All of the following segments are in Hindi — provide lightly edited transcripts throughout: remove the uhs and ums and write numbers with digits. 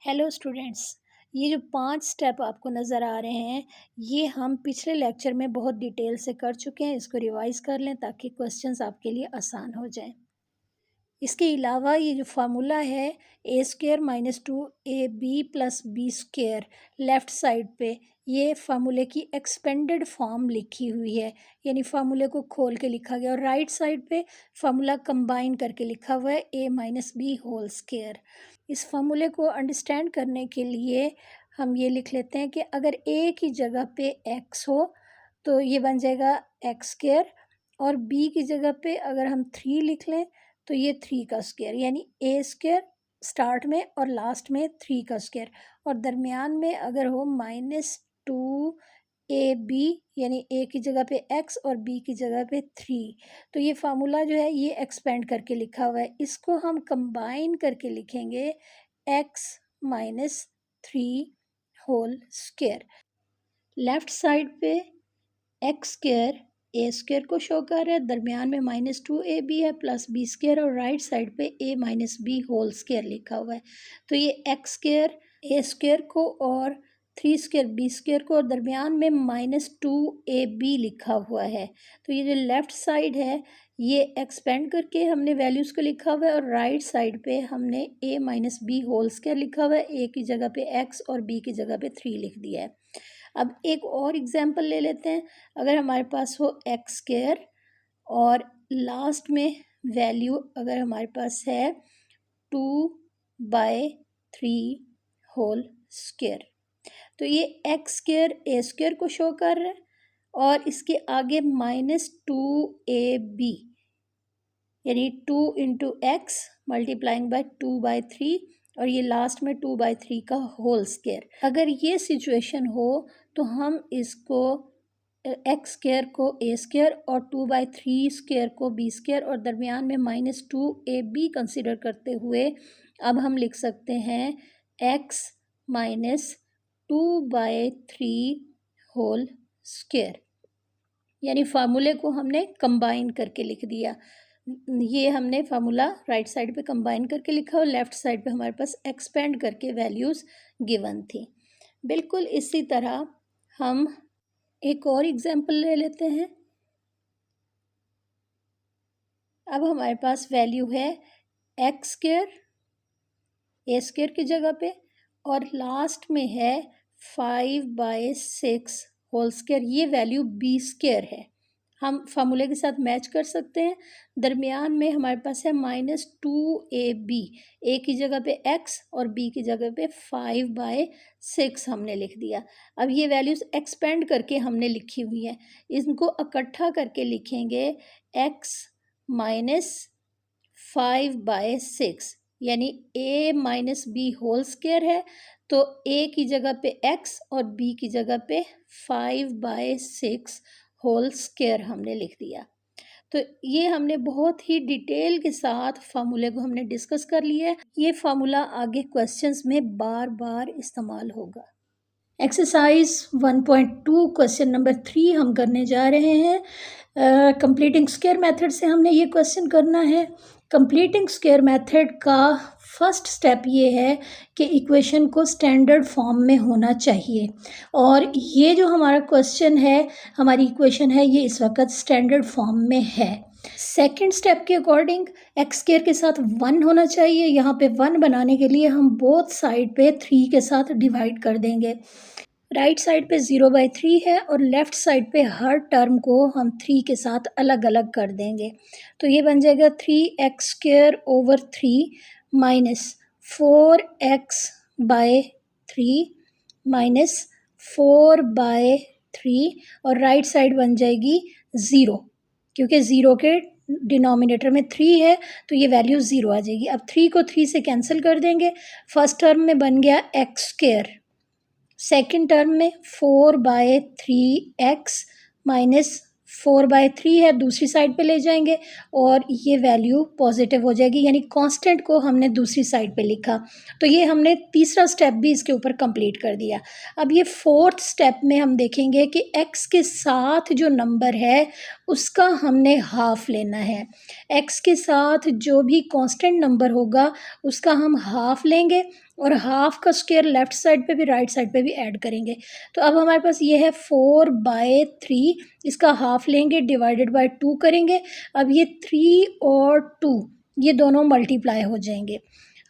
Hello students. ये जो 5 स्टेप आपको नज़र आ रहे हैं, ये हम पिछले लेक्चर में बहुत डिटेल से कर चुके हैं। इसको रिवाइज़ कर लें ताकि क्वेश्चंस आपके लिए आसान हो जाएं। इसके अलावा ये जो फार्मूला है a² - 2ab + b² left side पे ये फार्मूले की एक्सपेंडेड फॉर्म लिखी हुई है, यानी फार्मूले को खोल के लिखा गया। और राइट साइड पे फार्मूला कंबाइन करके लिखा हुआ है a - b²। इस फार्मूले को अंडरस्टैंड करने के लिए हम ये लिख लेते हैं कि अगर a की जगह पे x हो तो ये बन जाएगा x², और b की जगह पे अगर हम 3 लिख लें तो ये 3 का स्क्वायर, यानी a² स्टार्ट में और लास्ट में 3 का स्क्वायर, और दरमियान में अगर हो -2ab, यानी a की जगह पे x और b की जगह पे 3। तो ये फार्मूला जो है ये एक्सपेंड करके लिखा हुआ है। इसको हम कंबाइन करके लिखेंगे x - 3² लेफ़्ट साइड पे x² a² को शो कर रहा है, दरमियान में -2ab है प्लस b² और राइट साइड पे a - b² लिखा हुआ है। तो ये x² a² को और 3² b² को और दरमियान में -2ab लिखा हुआ है। तो ये जो लेफ़्ट साइड है ये एक्सपेंड करके हमने वैल्यूज़ को लिखा हुआ है, और राइट साइड पे हमने a - b² लिखा हुआ है। a की जगह पे x और b की जगह पे 3 लिख दिया है। अब एक और एग्जांपल ले लेते हैं। अगर हमारे पास हो x² और लास्ट में वैल्यू अगर हमारे पास है 2/3² तो ये x² a² को शो कर रहा है, और इसके आगे -2ab यानी 2 × x मल्टीप्लाइंग बाय 2/3, और ये लास्ट में 2/3 का होल स्क्वायर। अगर ये सिचुएशन हो तो हम इसको x² को a² और 2/3² को b² और दरमियान में -2ab कंसिडर करते हुए अब हम लिख सकते हैं x - 2/3² यानी फार्मूले को हमने कंबाइन करके लिख दिया। ये हमने फार्मूला राइट साइड पे कंबाइन करके लिखा और लेफ़्ट साइड पे हमारे पास एक्सपेंड करके वैल्यूज़ गिवन थी। बिल्कुल इसी तरह हम एक और एग्जांपल ले लेते हैं। अब हमारे पास वैल्यू है x² a² की जगह पे, और लास्ट में है 5/6² ये वैल्यू b² है। हम फार्मूले के साथ मैच कर सकते हैं। दरमियान में हमारे पास है -2ab, a की जगह पे x और b की जगह पे 5/6 हमने लिख दिया। अब ये वैल्यूज़ एक्सपेंड करके हमने लिखी हुई है, इनको इकट्ठा करके लिखेंगे x - 5/6 यानी a - b² है, तो a की जगह पे x और b की जगह पे 5/6² हमने लिख दिया। तो ये हमने बहुत ही डिटेल के साथ फार्मूले को हमने डिस्कस कर लिया है। ये फार्मूला आगे क्वेश्चंस में बार बार इस्तेमाल होगा। एक्सरसाइज 1.2 क्वेश्चन नंबर 3 हम करने जा रहे हैं। कंप्लीटिंग स्क्वायर मेथड से हमने ये क्वेश्चन करना है। कंप्लीटिंग स्क्वायर मेथड का फर्स्ट स्टेप ये है कि इक्वेशन को स्टैंडर्ड फॉर्म में होना चाहिए, और ये जो हमारा क्वेश्चन है, हमारी इक्वेशन है, ये इस वक्त स्टैंडर्ड फॉर्म में है। सेकेंड स्टेप के अकॉर्डिंग x² के साथ 1 होना चाहिए। यहाँ पे 1 बनाने के लिए हम बोथ साइड पे 3 के साथ डिवाइड कर देंगे। राइट साइड पे 0/3 है और लेफ़्ट साइड पे हर टर्म को हम 3 के साथ अलग अलग कर देंगे। तो ये बन जाएगा 3x²/3 -4x/3 -4/3, और राइट साइड बन जाएगी 0, क्योंकि 0 के डिनोमिनेटर में 3 है तो ये वैल्यू 0 आ जाएगी। अब 3 को 3 से कैंसिल कर देंगे। फर्स्ट टर्म में बन गया x², सेकेंड टर्म में 4/3x -4/3 है, दूसरी साइड पे ले जाएंगे और ये वैल्यू पॉजिटिव हो जाएगी, यानी कांस्टेंट को हमने दूसरी साइड पे लिखा। तो ये हमने तीसरा स्टेप भी इसके ऊपर कंप्लीट कर दिया। अब ये फोर्थ स्टेप में हम देखेंगे कि x के साथ जो नंबर है उसका हमने हाफ लेना है। x के साथ जो भी कांस्टेंट नंबर होगा उसका हम हाफ लेंगे, और हाफ का स्क्वायर लेफ्ट साइड पे भी राइट साइड पे भी ऐड करेंगे। तो अब हमारे पास ये है 4/3, इसका हाफ लेंगे, डिवाइडेड बाय 2 करेंगे। अब ये 3 और 2 ये दोनों मल्टीप्लाई हो जाएंगे।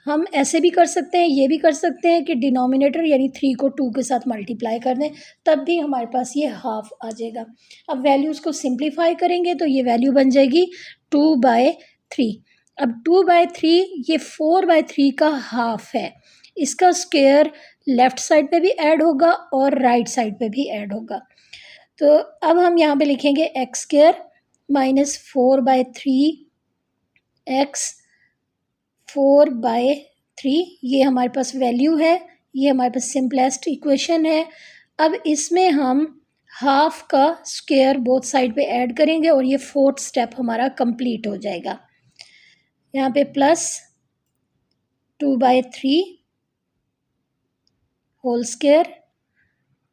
हम ऐसे भी कर सकते हैं, ये भी कर सकते हैं कि डिनोमिनेटर यानी 3 को 2 के साथ मल्टीप्लाई कर दें, तब भी हमारे पास ये हाफ आ जाएगा। अब वैल्यूज़ को सिंप्लीफाई करेंगे तो ये वैल्यू बन जाएगी 2/3। अब 2/3 ये 4/3 का हाफ है, इसका स्क्वायर लेफ्ट साइड पे भी ऐड होगा और राइट साइड पे भी ऐड होगा। तो अब हम यहाँ पे लिखेंगे एक्स स्क्वायर माइनस 4/3 एक्स 4/3, ये हमारे पास वैल्यू है, ये हमारे पास सिंपलेस्ट इक्वेशन है। अब इसमें हम हाफ का स्क्वायर बोथ साइड पे ऐड करेंगे और ये फोर्थ स्टेप हमारा कंप्लीट हो जाएगा। यहाँ पे प्लस 2/3 होल स्क्वायर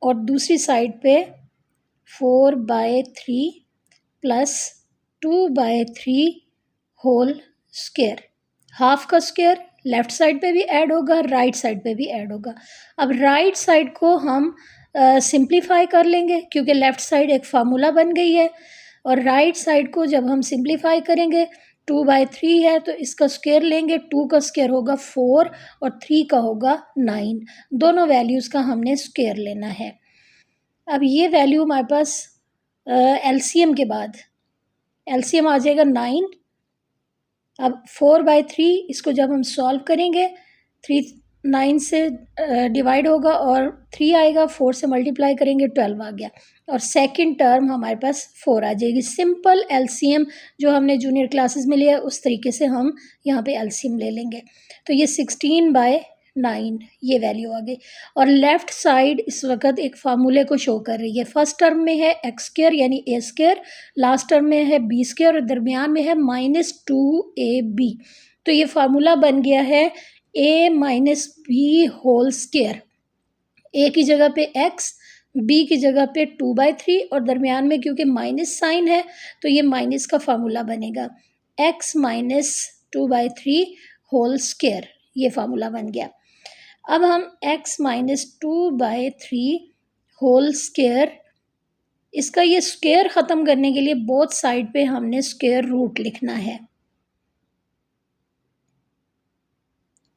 और दूसरी साइड पे 4/3 प्लस 2/3 होल स्क्वायर। हाफ का स्क्वायर लेफ्ट साइड पे भी ऐड होगा, राइट साइड पे भी ऐड होगा। अब राइट साइड को हम सिंप्लीफाई कर लेंगे क्योंकि लेफ्ट साइड एक फार्मूला बन गई है, और राइट साइड को जब हम सिंप्लीफाई करेंगे 2/3 है तो इसका स्क्वायर लेंगे, 2 का स्क्वायर होगा 4 और 3 का होगा 9, दोनों वैल्यूज़ का हमने स्क्वायर लेना है। अब ये वैल्यू हमारे पास एलसीएम के बाद एलसीएम आ जाएगा 9। अब 4/3 इसको जब हम सॉल्व करेंगे 3 9 से डिवाइड होगा और 3 आएगा, 4 से मल्टीप्लाई करेंगे 12 आ गया, और सेकंड टर्म हमारे पास 4 आ जाएगी। सिंपल एलसीएम जो हमने जूनियर क्लासेस में लिया है उस तरीके से हम यहाँ पे एलसीएम ले लेंगे। तो ये 16/9 ये वैल्यू आ गई, और लेफ्ट साइड इस वक्त एक फार्मूले को शो कर रही है। फर्स्ट टर्म में है एक्स स्क्वायर यानी ए स्क्वायर, लास्ट टर्म में है बी स्क्वायर और दरमियान में है -2ab। तो ये फार्मूला बन गया है a minus B whole square. A की जगह पे एक्स, बी की जगह पे 2/3 और दरमियान में क्योंकि माइनस साइन है तो ये माइनस का फार्मूला बनेगा x माइनस 2/3 होल स्क्वायर, ये फार्मूला बन गया। अब हम x माइनस 2/3 होल स्क्वायर, इसका ये स्क्वायर ख़त्म करने के लिए बोथ साइड पे हमने स्क्वायर रूट लिखना है।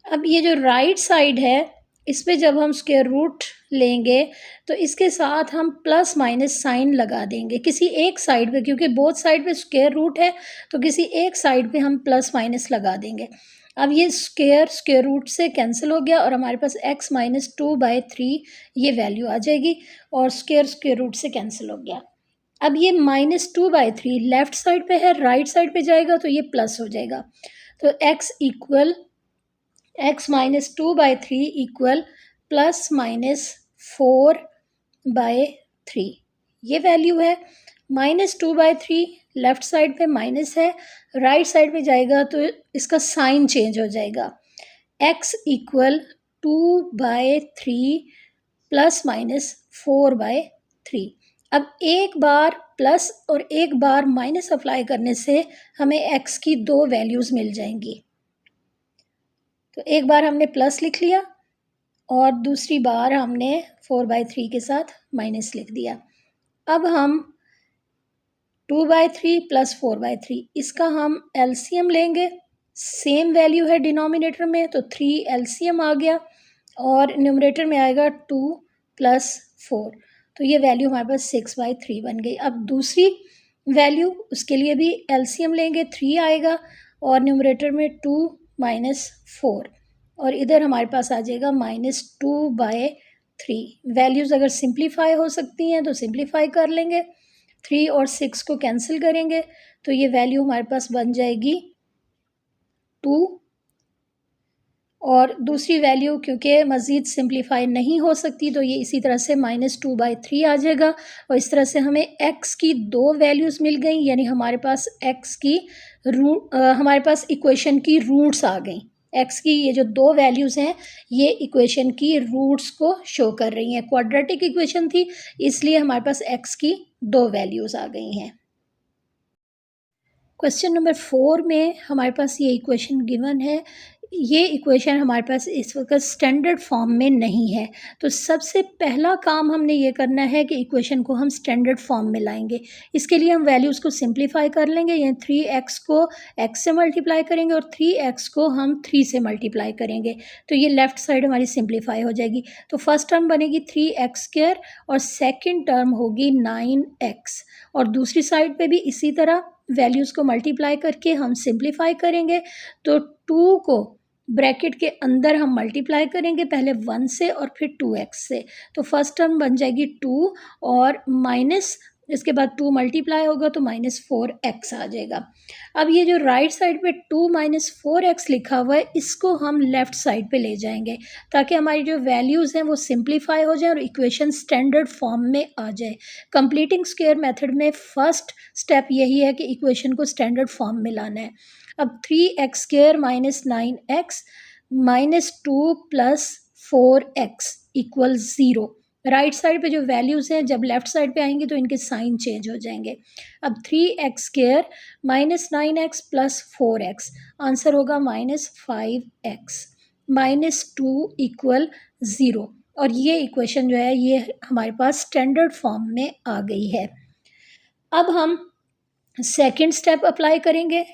अब ये जो राइट साइड है इस पे जब हम स्क्वायर रूट लेंगे तो इसके साथ हम प्लस माइनस साइन लगा देंगे किसी एक साइड पे, क्योंकि बोथ साइड पे स्क्वायर रूट है तो किसी एक साइड पे हम प्लस माइनस लगा देंगे। अब ये स्क्वायर रूट से कैंसिल हो गया और हमारे पास x माइनस 2/3 ये वैल्यू आ जाएगी, और स्क्वायर रूट से कैंसिल हो गया। अब ये -2/3 लेफ्ट साइड पे है, राइट साइड पे जाएगा तो ये प्लस हो जाएगा। तो x minus 2/3 equal plus minus 4/3 ये वैल्यू है। -2/3 लेफ्ट साइड पे माइनस है, राइट साइड पे जाएगा तो इसका साइन चेंज हो जाएगा। x equal 2/3 plus minus 4/3। अब एक बार प्लस और एक बार माइनस अप्लाई करने से हमें x की दो वैल्यूज़ मिल जाएंगी। तो एक बार हमने प्लस लिख लिया और दूसरी बार हमने 4/3 के साथ माइनस लिख दिया। अब हम 2/3 प्लस 4/3 इसका हम एलसीएम लेंगे, सेम वैल्यू है डिनोमिनेटर में तो 3 एलसीएम आ गया और न्यूमरेटर में आएगा 2 प्लस 4, तो ये वैल्यू हमारे पास 6/3 बन गई। अब दूसरी वैल्यू उसके लिए भी एलसीएम लेंगे, 3 आएगा और न्यूमरेटर में 2 माइनस 4, और इधर हमारे पास आ जाएगा -2/3। वैल्यूज़ अगर सिंप्लीफाई हो सकती हैं तो सिंप्लीफाई कर लेंगे, 3 और 6 को कैंसिल करेंगे तो ये वैल्यू हमारे पास बन जाएगी 2, और दूसरी वैल्यू क्योंकि मज़ीद सिंप्लीफाई नहीं हो सकती तो ये इसी तरह से -2/3 आ जाएगा, और इस तरह से हमें x की दो वैल्यूज़ मिल गई, यानी हमारे पास x की हमारे पास इक्वेशन की रूट्स आ गई। x की ये जो दो वैल्यूज़ हैं ये इक्वेशन की रूट्स को शो कर रही हैं। क्वाड्रेटिक इक्वेशन थी इसलिए हमारे पास x की दो वैल्यूज़ आ गई हैं। क्वेश्चन नंबर 4 में हमारे पास ये इक्वेशन गिवन है, ये इक्वेशन हमारे पास इस वक्त स्टैंडर्ड फॉर्म में नहीं है। तो सबसे पहला काम हमने ये करना है कि इक्वेशन को हम स्टैंडर्ड फॉर्म में लाएंगे। इसके लिए हम वैल्यूज़ को सिंप्लीफाई कर लेंगे, यानी 3x को x से मल्टीप्लाई करेंगे और 3x को हम 3 से मल्टीप्लाई करेंगे, तो ये लेफ़्ट साइड हमारी सिंप्लीफाई हो जाएगी। तो फर्स्ट टर्म बनेगी 3x² और सेकेंड टर्म होगी 9x, और दूसरी साइड पर भी इसी तरह वैल्यूज़ को मल्टीप्लाई करके हम सिंप्लीफाई करेंगे। तो 2 को ब्रैकेट के अंदर हम मल्टीप्लाई करेंगे, पहले 1 से और फिर 2x से। तो फर्स्ट टर्म बन जाएगी 2 और माइनस, इसके बाद 2 मल्टीप्लाई होगा तो -4x आ जाएगा। अब ये जो राइट साइड पे 2 - 4x लिखा हुआ है, इसको हम लेफ़्ट साइड पे ले जाएंगे ताकि हमारी जो वैल्यूज़ हैं वो सिंप्लीफाई हो जाए और इक्वेशन स्टैंडर्ड फॉर्म में आ जाए। कंप्लीटिंग स्क्वायर मेथड में फ़र्स्ट स्टेप यही है कि इक्वेशन को स्टैंडर्ड फॉर्म में लाना है। अब 3x² - 9x - 2 + 4x = 0। Right side पे जो वैल्यूज़ हैं जब लेफ़्ट साइड पे आएंगी तो इनके साइन चेंज हो जाएंगे। अब 3x² - 9x + 4x, आंसर होगा -5x -2 = 0। और ये इक्वेशन जो है ये हमारे पास स्टैंडर्ड फॉर्म में आ गई है। अब हम सेकंड स्टेप अप्लाई करेंगे।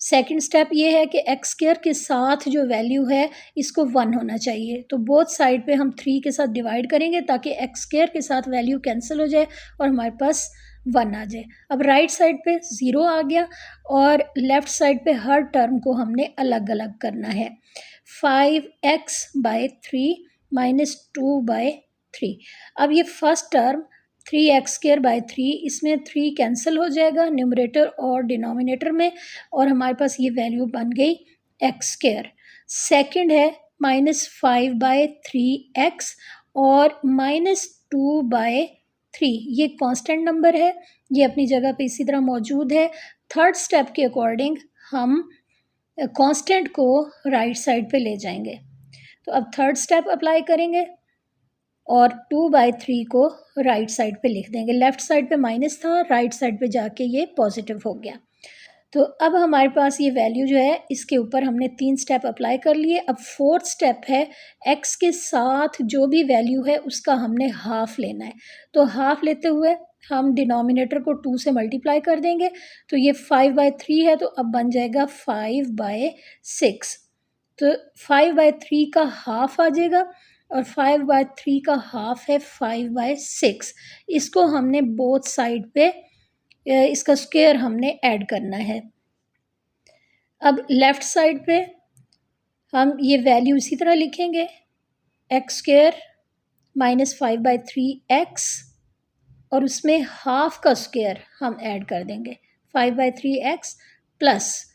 सेकंड स्टेप ये है कि x² के साथ जो वैल्यू है इसको 1 होना चाहिए, तो बोथ साइड पे हम 3 के साथ डिवाइड करेंगे ताकि x² के साथ वैल्यू कैंसिल हो जाए और हमारे पास 1 आ जाए। अब राइट साइड पे 0 आ गया और लेफ़्ट साइड पे हर टर्म को हमने अलग अलग करना है। 5x/3 - 2/3। अब ये फर्स्ट टर्म 3x²/3, इसमें 3 कैंसिल हो जाएगा न्यूमरेटर और डिनोमिनेटर में, और हमारे पास ये वैल्यू बन गई x²। सेकंड है -5/3x और -2/3, ये कांस्टेंट नंबर है, ये अपनी जगह पे इसी तरह मौजूद है। थर्ड स्टेप के अकॉर्डिंग हम कांस्टेंट को राइट साइड पे ले जाएंगे। तो अब थर्ड स्टेप अप्लाई करेंगे और 2/3 को राइट साइड पे लिख देंगे। लेफ़्ट साइड पे माइनस था, राइट साइड पे जाके ये पॉजिटिव हो गया। तो अब हमारे पास ये वैल्यू जो है इसके ऊपर हमने 3 स्टेप अप्लाई कर लिए। अब फोर्थ स्टेप है x के साथ जो भी वैल्यू है उसका हमने हाफ लेना है। तो हाफ लेते हुए हम डिनोमिनेटर को 2 से मल्टीप्लाई कर देंगे, तो ये 5/3 है तो अब बन जाएगा 5/6। तो 5/3 का हाफ आ जाएगा और 5/3 का हाफ है 5/6। इसको हमने बोथ साइड पे इसका स्क्वायर हमने ऐड करना है। अब लेफ़्ट साइड पे हम ये वैल्यू इसी तरह लिखेंगे, x² - 5/3x और उसमें हाफ का स्क्वायर हम ऐड कर देंगे, 5/3x +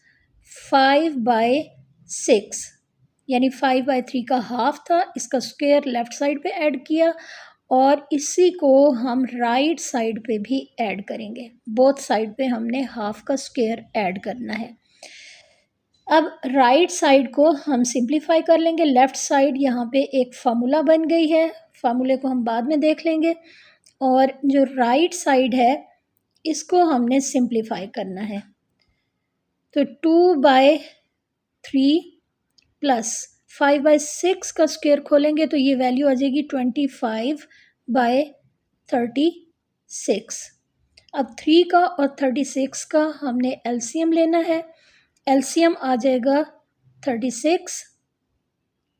5/6, यानी 5/3 का हाफ था, इसका स्क्वायर लेफ़्ट साइड पे ऐड किया और इसी को हम राइट साइड पे भी ऐड करेंगे। बोथ साइड पे हमने हाफ का स्क्वायर ऐड करना है। अब राइट साइड को हम सिंप्लीफाई कर लेंगे। लेफ़्ट साइड यहाँ पे एक फार्मूला बन गई है, फार्मूले को हम बाद में देख लेंगे। और जो राइट साइड है इसको हमने सिंप्लीफाई करना है। तो 2/3 + 5/6 का स्क्वायर खोलेंगे तो ये वैल्यू आ जाएगी 25/36। अब 3 का और 36 का हमने एलसीएम लेना है। एलसीएम आ जाएगा 36।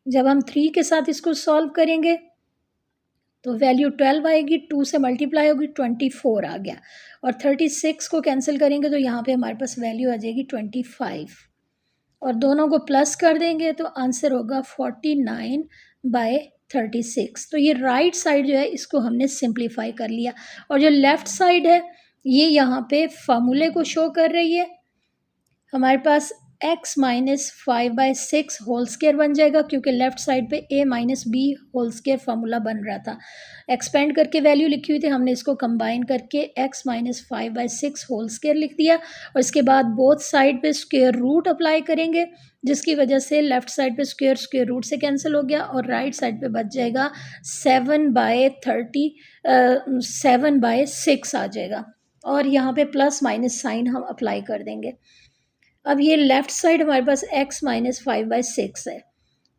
जब हम 3 के साथ इसको सॉल्व करेंगे तो वैल्यू 12 आएगी, 2 से मल्टीप्लाई होगी 24 आ गया, और 36 को कैंसिल करेंगे तो यहाँ पे हमारे पास वैल्यू आ जाएगी 25, और दोनों को प्लस कर देंगे तो आंसर होगा 49/36। तो ये राइट साइड जो है इसको हमने सिंप्लीफाई कर लिया, और जो लेफ़्ट साइड है ये यहाँ पे फार्मूले को शो कर रही है। हमारे पास x - 5/6 होल स्क्वायर बन जाएगा, क्योंकि लेफ़्ट साइड पे a - b whole square formula बन रहा था। एक्सपेंड करके वैल्यू लिखी हुई थी, हमने इसको कंबाइन करके x - 5/6 होल स्क्वायर लिख दिया, और इसके बाद बोथ साइड पे स्क्वायर रूट अप्लाई करेंगे, जिसकी वजह से लेफ़्ट साइड पे स्क्वायर रूट से कैंसिल हो गया और राइट साइड पे बच जाएगा 7/6 आ जाएगा, और यहाँ पे प्लस माइनस साइन हम अप्लाई कर देंगे। अब ये लेफ्ट साइड हमारे पास x माइनस 5/6 है,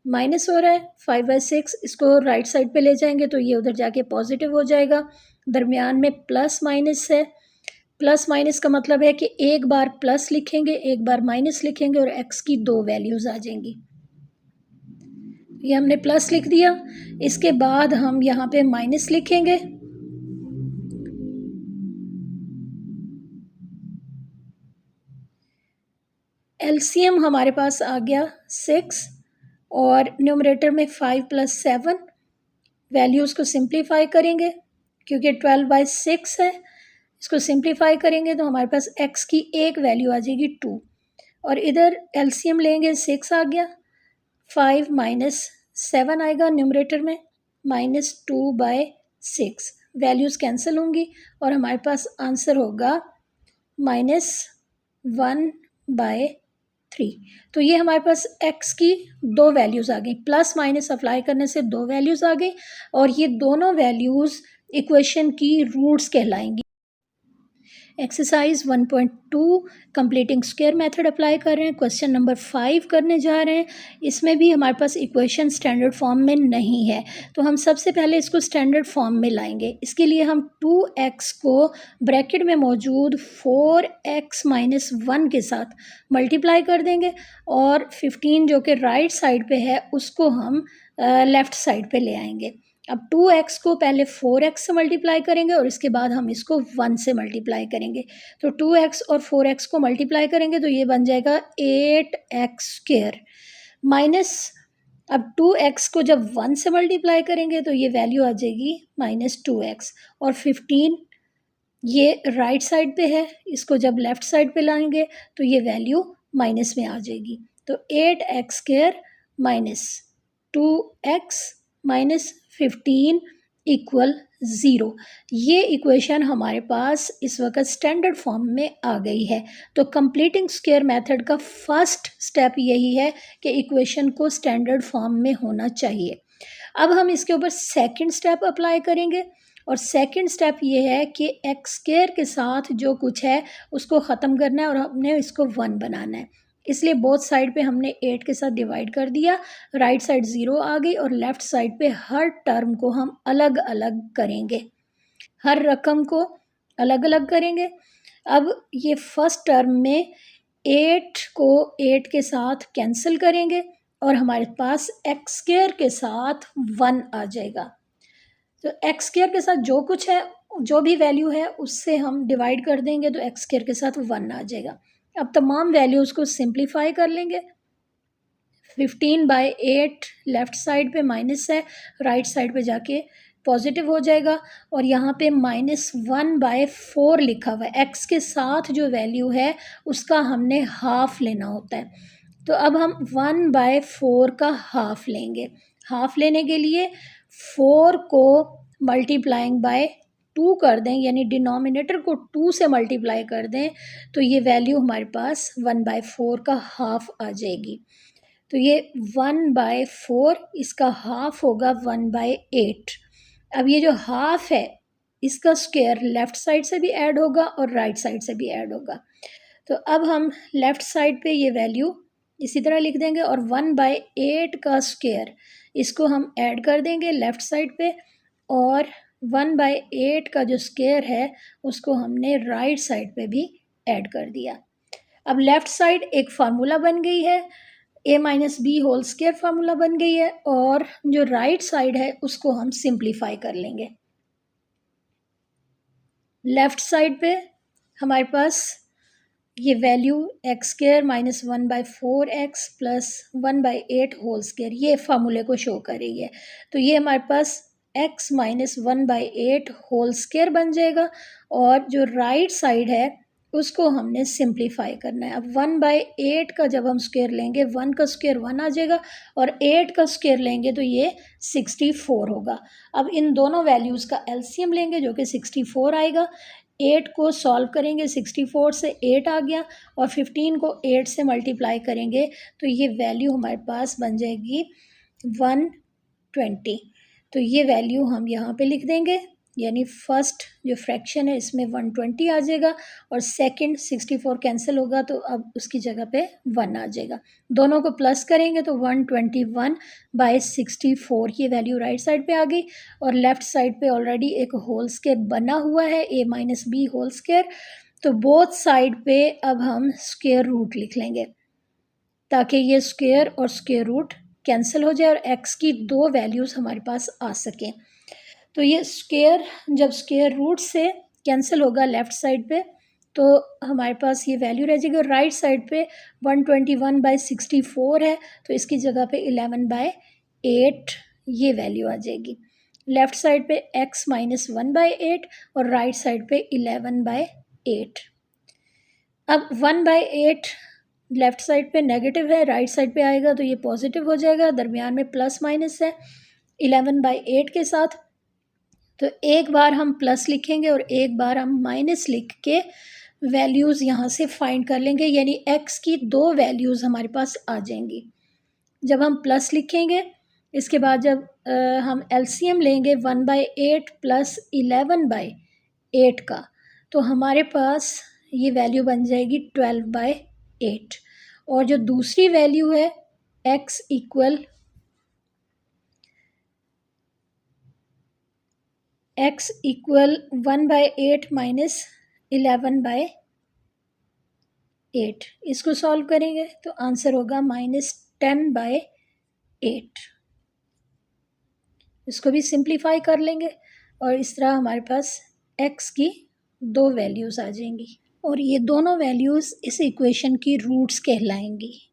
माइनस हो रहा है 5/6, इसको राइट साइड पे ले जाएंगे तो ये उधर जाके पॉजिटिव हो जाएगा। दरमियान में प्लस माइनस है, प्लस माइनस का मतलब है कि एक बार प्लस लिखेंगे एक बार माइनस लिखेंगे और x की दो वैल्यूज़ आ जाएंगी। ये हमने प्लस लिख दिया, इसके बाद हम यहाँ पे माइनस लिखेंगे। एलसीएम हमारे पास आ गया 6 और न्यूमरेटर में 5 + 7। वैल्यूज़ को सिंप्लीफाई करेंगे क्योंकि 12/6 है, इसको सिंप्लीफाई करेंगे तो हमारे पास x की एक वैल्यू आ जाएगी 2 और इधर एलसीएम लेंगे 6 आ गया, 5 माइनस 7 आएगा न्यूमरेटर में, -2/6 वैल्यूज़ कैंसिल होंगी और हमारे पास आंसर होगा -1/3। तो ये हमारे पास x की दो वैल्यूज़ आ गई, प्लस माइनस अप्लाई करने से दो वैल्यूज़ आ गई और ये दोनों वैल्यूज़ इक्वेशन की रूट्स कहलाएंगी। Exercise 1.2 completing square method apply कर रहे हैं, क्वेश्चन नंबर 5 करने जा रहे हैं। इसमें भी हमारे पास इक्वेशन स्टैंडर्ड फॉर्म में नहीं है, तो हम सबसे पहले इसको स्टैंडर्ड फॉर्म में लाएंगे। इसके लिए हम 2x को ब्रैकेट में मौजूद 4x माइनस 1 के साथ मल्टीप्लाई कर देंगे और 15 जो कि राइट साइड पे है उसको हम लेफ़्ट साइड पे ले आएंगे। अब 2x को पहले 4x से मल्टीप्लाई करेंगे और इसके बाद हम इसको 1 से मल्टीप्लाई करेंगे। तो 2x और 4x को मल्टीप्लाई करेंगे तो ये बन जाएगा 8x² माइनस, अब 2x को जब 1 से मल्टीप्लाई करेंगे तो ये वैल्यू आ जाएगी -2x और 15 ये राइट साइड पे है, इसको जब लेफ़्ट साइड पे लाएंगे तो ये वैल्यू माइनस में आ जाएगी। तो 8x² minus 2x minus 15 equal 0। ये इक्वेशन हमारे पास इस वक्त स्टैंडर्ड फॉर्म में आ गई है। तो कंप्लीटिंग स्क्वायर मेथड का फर्स्ट स्टेप यही है कि इक्वेशन को स्टैंडर्ड फॉर्म में होना चाहिए। अब हम इसके ऊपर सेकंड स्टेप अप्लाई करेंगे और सेकंड स्टेप ये है कि x² के साथ जो कुछ है उसको ख़त्म करना है और हमने इसको 1 बनाना है। इसलिए बोथ साइड पे हमने 8 के साथ डिवाइड कर दिया, राइट साइड 0 आ गई और लेफ़्ट साइड पे हर टर्म को हम अलग अलग करेंगे, हर रकम को अलग अलग करेंगे। अब ये फर्स्ट टर्म में 8 को 8 के साथ कैंसिल करेंगे और हमारे पास x² के साथ 1 आ जाएगा। तो x² के साथ जो कुछ है, जो भी वैल्यू है उससे हम डिवाइड कर देंगे तो x² के साथ 1 आ जाएगा। अब तमाम वैल्यूज़ को सिंप्लीफाई कर लेंगे। 15/8 लेफ़्ट साइड पे माइनस है, राइट साइड पे जाके पॉजिटिव हो जाएगा और यहाँ पे -1/4 लिखा हुआ है। x के साथ जो वैल्यू है उसका हमने हाफ लेना होता है, तो अब हम 1/4 का हाफ लेंगे। हाफ लेने के लिए 4 को मल्टीप्लाइंग बाय 2 कर दें, यानी डिनोमिनेटर को 2 से मल्टीप्लाई कर दें तो ये वैल्यू हमारे पास 1/4 का हाफ आ जाएगी। तो ये 1/4 इसका हाफ होगा 1/8। अब ये जो हाफ है इसका स्क्वायर लेफ़्ट साइड से भी ऐड होगा और राइट साइड से भी ऐड होगा। तो अब हम लेफ़्ट साइड पे ये वैल्यू इसी तरह लिख देंगे और 1/8 का स्क्वायर इसको हम ऐड कर देंगे लेफ़्ट साइड पे और 1/8 का जो स्क्वायर है उसको हमने राइट साइड पे भी ऐड कर दिया। अब लेफ़्ट साइड एक फार्मूला बन गई है, a minus B whole square formula बन गई है और जो राइट साइड है उसको हम सिंप्लीफाई कर लेंगे। लेफ़्ट साइड पे हमारे पास ये value x² minus 1/4x plus 1/8 whole square ये फार्मूले को शो कर रही है। तो ये हमारे पास x माइनस 1/8 होल स्क्वायर बन जाएगा और जो राइट साइड है उसको हमने सिंप्लीफाई करना है। अब 1/8 का जब हम स्क्वायर लेंगे 1 का स्क्वायर 1 आ जाएगा और 8 का स्क्वायर लेंगे तो ये 64 होगा। अब इन दोनों वैल्यूज़ का एलसीएम लेंगे जो कि 64 आएगा। 8 को सॉल्व करेंगे, 64 से 8 आ गया और 15 को 8 से मल्टीप्लाई करेंगे तो ये वैल्यू हमारे पास बन जाएगी 120। तो ये वैल्यू हम यहाँ पे लिख देंगे यानी फर्स्ट जो फ्रैक्शन है इसमें 120 आ जाएगा और सेकंड 64 कैंसिल होगा तो अब उसकी जगह पे 1 आ जाएगा। दोनों को प्लस करेंगे तो 121/64 ये वैल्यू राइट साइड पे आ गई और लेफ्ट साइड पे ऑलरेडी एक होल स्क्वायर बना हुआ है a minus B whole square. तो बोथ साइड पे अब हम स्क्वायर रूट लिख लेंगे ताकि ये स्क्वायर और स्क्वायर रूट कैंसिल हो जाए और x की दो वैल्यूज़ हमारे पास आ सकें। तो ये स्क्वायर जब स्क्वायर रूट से कैंसिल होगा लेफ्ट साइड पे तो हमारे पास ये वैल्यू रह जाएगी और राइट साइड पे 121/64 है तो इसकी जगह पे 11/8 ये वैल्यू आ जाएगी। लेफ्ट साइड पे x माइनस 1/8 और राइट साइड पे 11/8। अब 1/8 लेफ्ट साइड पे नेगेटिव है, राइट साइड पे आएगा तो ये पॉजिटिव हो जाएगा, दरमियान में प्लस माइनस है 11/8 के साथ। तो एक बार हम प्लस लिखेंगे और एक बार हम माइनस लिख के वैल्यूज़ यहाँ से फाइंड कर लेंगे, यानी x की दो वैल्यूज़ हमारे पास आ जाएंगी। जब हम प्लस लिखेंगे इसके बाद जब हम एलसीएम लेंगे 1/8 प्लस 11/8 का तो हमारे पास ये वैल्यू बन जाएगी 12/8 और जो दूसरी वैल्यू है x इक्वल 1/8 माइनस 11/8 इसको सॉल्व करेंगे तो आंसर होगा -10/8। इसको भी सिंप्लीफाई कर लेंगे और इस तरह हमारे पास x की दो वैल्यूज़ आ जाएंगी और ये दोनों वैल्यूज़ इस इक्वेशन की रूट्स कहलाएंगी।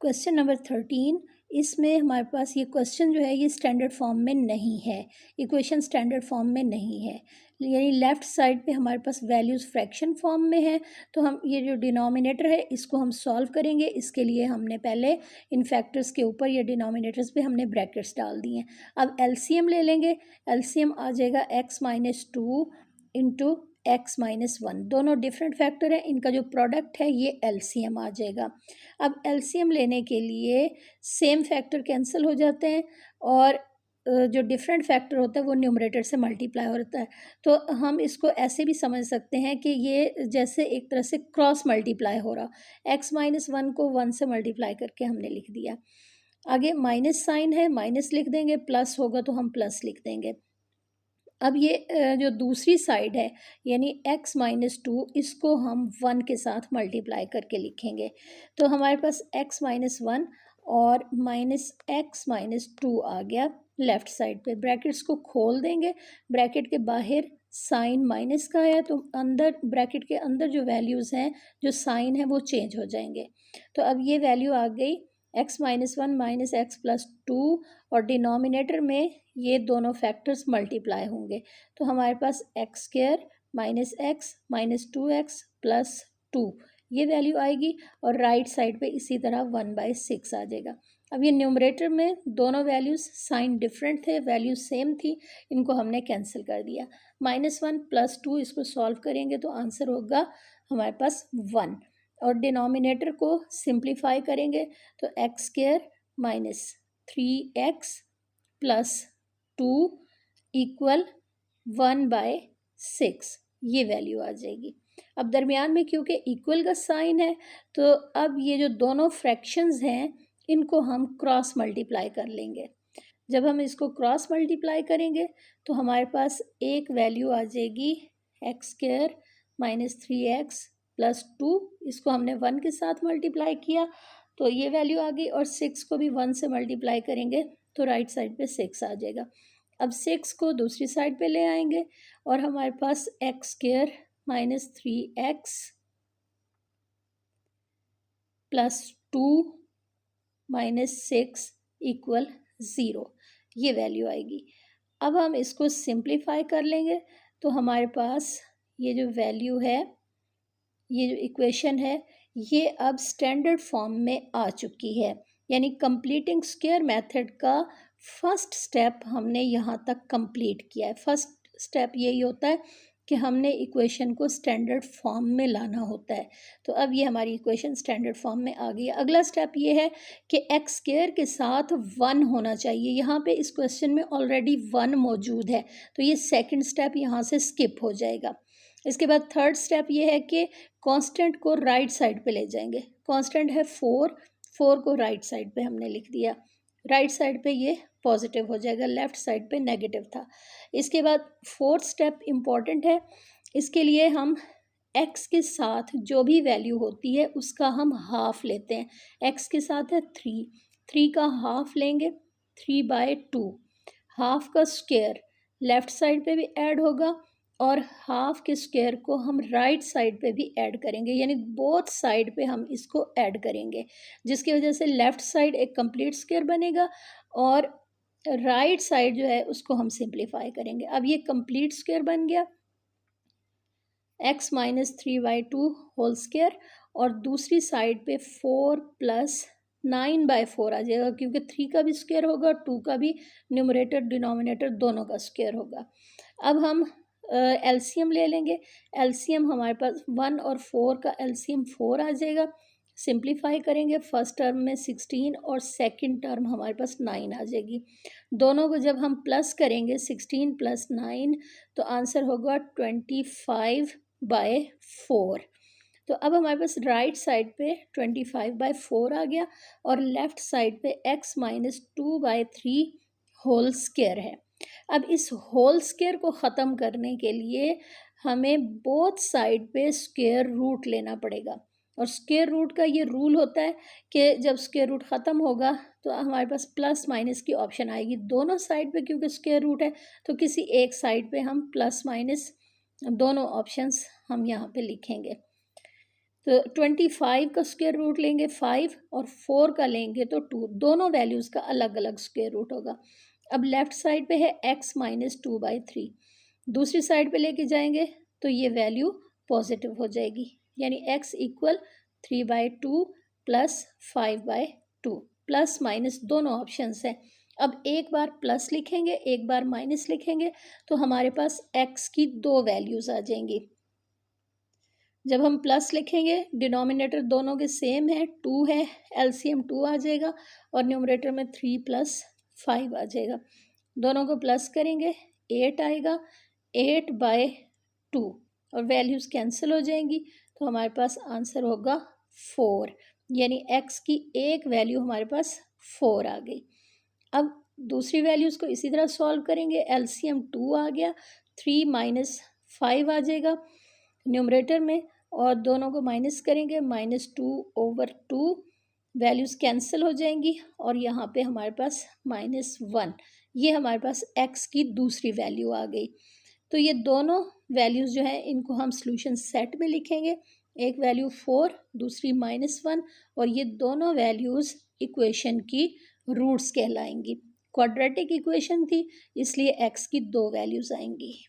क्वेश्चन नंबर 13, इसमें हमारे पास ये क्वेश्चन जो है ये स्टैंडर्ड फॉर्म में नहीं है, इक्वेशन स्टैंडर्ड फॉर्म में नहीं है, यानी लेफ़्ट साइड पे हमारे पास वैल्यूज़ फ्रैक्शन फॉर्म में है। तो हम ये जो डिनोमिनेटर है इसको हम सॉल्व करेंगे। इसके लिए हमने पहले इन फैक्टर्स के ऊपर या डिनोमिनेटर्स पे हमने ब्रैकेट्स डाल दिए हैं। अब एलसीएम ले लेंगे, एलसीएम आ जाएगा x minus 2 into x minus 1, दोनों डिफरेंट फैक्टर है, इनका जो प्रोडक्ट है ये एलसीएम आ जाएगा। अब एलसीएम लेने के लिए सेम फैक्टर कैंसिल हो जाते हैं और जो डिफरेंट फैक्टर होता है वो न्यूमरेटर से मल्टीप्लाई होता है। तो हम इसको ऐसे भी समझ सकते हैं कि ये जैसे एक तरह से क्रॉस मल्टीप्लाई हो रहा, x माइनस 1 को 1 से मल्टीप्लाई करके हमने लिख दिया। आगे माइनस साइन है, माइनस लिख देंगे, प्लस होगा तो हम प्लस लिख देंगे। अब ये जो दूसरी साइड है यानी x माइनस 2 इसको हम 1 के साथ मल्टीप्लाई करके लिखेंगे। तो हमारे पास x माइनस 1 और माइनस x माइनस 2 आ गया लेफ़्ट साइड पे। ब्रैकेट्स को खोल देंगे, ब्रैकेट के बाहर साइन माइनस का है तो अंदर ब्रैकेट के अंदर जो वैल्यूज़ हैं जो साइन है वो चेंज हो जाएंगे। तो अब ये वैल्यू आ गई x minus 1 minus x plus 2 और डिनोमिनेटर में ये दोनों फैक्टर्स मल्टीप्लाई होंगे तो हमारे पास x square minus x minus 2x plus 2 ये वैल्यू आएगी और राइट साइड पे इसी तरह 1/6 आ जाएगा। अब ये न्यूमरेटर में दोनों वैल्यूज़ साइन डिफरेंट थे, वैल्यू सेम थी, इनको हमने कैंसिल कर दिया। -1 प्लस 2 इसको सॉल्व करेंगे तो आंसर होगा हमारे पास 1 और डिनोमिनेटर को सिंप्लीफाई करेंगे तो x square minus 3x plus 2 equal 1/6 ये वैल्यू आ जाएगी। अब दरमियान में क्योंकि इक्वल का साइन है तो अब ये जो दोनों फ्रैक्शंस हैं इनको हम क्रॉस मल्टीप्लाई कर लेंगे। जब हम इसको क्रॉस मल्टीप्लाई करेंगे तो हमारे पास एक वैल्यू आ जाएगी x square minus 3x plus 2, इसको हमने 1 के साथ मल्टीप्लाई किया तो ये वैल्यू आ गई और 6 को भी 1 से मल्टीप्लाई करेंगे तो राइट साइड पे 6 आ जाएगा। अब 6 को दूसरी साइड पे ले आएंगे और हमारे पास x square minus 3x plus 2 minus 6 equal 0 ये वैल्यू आएगी। अब हम इसको सिंप्लीफाई कर लेंगे तो हमारे पास ये जो वैल्यू है, ये जो इक्वेशन है ये अब स्टैंडर्ड फॉर्म में आ चुकी है, यानी कंप्लीटिंग स्क्वायर मेथड का फर्स्ट स्टेप हमने यहाँ तक कंप्लीट किया है। फर्स्ट स्टेप यही होता है कि हमने इक्वेशन को स्टैंडर्ड फॉर्म में लाना होता है। तो अब ये हमारी इक्वेशन स्टैंडर्ड फॉर्म में आ गई है। अगला स्टेप ये है कि एक्स स्क्वायर के साथ 1 होना चाहिए। यहाँ पे इस क्वेश्चन में ऑलरेडी 1 मौजूद है, तो ये सेकंड स्टेप यहाँ से स्किप हो जाएगा। इसके बाद थर्ड स्टेप ये है कि कांस्टेंट को राइट साइड पे ले जाएंगे। कांस्टेंट है 4, 4 को राइट साइड पे हमने लिख दिया। राइट साइड पे ये पॉजिटिव हो जाएगा, लेफ्ट साइड पे नेगेटिव था। इसके बाद फोर्थ स्टेप इम्पॉर्टेंट है। इसके लिए हम x के साथ जो भी वैल्यू होती है उसका हम हाफ लेते हैं। x के साथ है 3, 3 का हाफ लेंगे 3/2। हाफ का स्क्वायर लेफ्ट साइड पे भी ऐड होगा और हाफ के स्क्वायर को हम राइट साइड पे भी ऐड करेंगे, यानी बोथ साइड पे हम इसको ऐड करेंगे, जिसकी वजह से लेफ्ट साइड एक कंप्लीट स्क्वायर बनेगा और राइट साइड जो है उसको हम सिंप्लीफाई करेंगे। अब ये कंप्लीट स्क्वायर बन गया x माइनस 3/2 होल स्क्वायर, और दूसरी साइड पे 4 + 9/4 आ जाएगा, क्योंकि 3 का भी स्क्वायर होगा, 2 का भी, न्यूमरेटर डिनोमिनेटर दोनों का स्क्वायर होगा। अब हम एलसीएम ले लेंगे। एलसीएम हमारे पास 1 और 4 का एलसीएम 4 आ जाएगा। सिंप्लीफाई करेंगे, फर्स्ट टर्म में 16 और सेकंड टर्म हमारे पास 9 आ जाएगी। दोनों को जब हम प्लस करेंगे 16 + 9 तो आंसर होगा 25/4। तो अब हमारे पास राइट साइड पे 25/4 आ गया और लेफ्ट साइड पे x माइनस 2/3 होल स्क्वायर है। अब इस होल स्क्वायर को ख़त्म करने के लिए हमें बोथ साइड पे स्क्वायर रूट लेना पड़ेगा, और स्क्वायर रूट का ये रूल होता है कि जब स्क्वायर रूट ख़त्म होगा तो हमारे पास प्लस माइनस की ऑप्शन आएगी दोनों साइड पे, क्योंकि स्क्वायर रूट है तो किसी एक साइड पे हम प्लस माइनस दोनों ऑप्शंस हम यहाँ पे लिखेंगे। तो 25 का स्क्वायर रूट लेंगे 5 और 4 का लेंगे तो 2, दोनों वैल्यूज़ का अलग अलग स्क्वायर रूट होगा। अब लेफ्ट साइड पे है x माइनस 2/3, दूसरी साइड पे लेके जाएंगे तो ये वैल्यू पॉजिटिव हो जाएगी, यानी x इक्वल 3/2 + 5/2। प्लस माइनस दोनों ऑप्शंस हैं। अब एक बार प्लस लिखेंगे, एक बार माइनस लिखेंगे, तो हमारे पास x की 2 वैल्यूज़ आ जाएंगी। जब हम प्लस लिखेंगे, डिनोमिनेटर दोनों के सेम है, 2 है, एलसीएम 2 आ जाएगा और न्यूमरेटर में 3 + 5 आ जाएगा। दोनों को प्लस करेंगे 8 आएगा, 8/2 और वैल्यूज़ कैंसिल हो जाएंगी, तो हमारे पास आंसर होगा 4, यानी x की एक वैल्यू हमारे पास 4 आ गई। अब दूसरी वैल्यूज़ को इसी तरह सॉल्व करेंगे। एलसीएम 2 आ गया, 3 - 5 आ जाएगा न्यूमरेटर में, और दोनों को माइनस करेंगे, -2/2, वैल्यूज़ कैंसिल हो जाएंगी और यहाँ पे हमारे पास -1, ये हमारे पास x की दूसरी वैल्यू आ गई। तो ये दोनों वैल्यूज़ जो है इनको हम सॉल्यूशन सेट में लिखेंगे, एक वैल्यू 4, दूसरी -1, और ये दोनों वैल्यूज़ इक्वेशन की रूट्स कहलाएंगी। क्वाड्रेटिक इक्वेशन थी इसलिए x की 2 वैल्यूज़ आएंगी।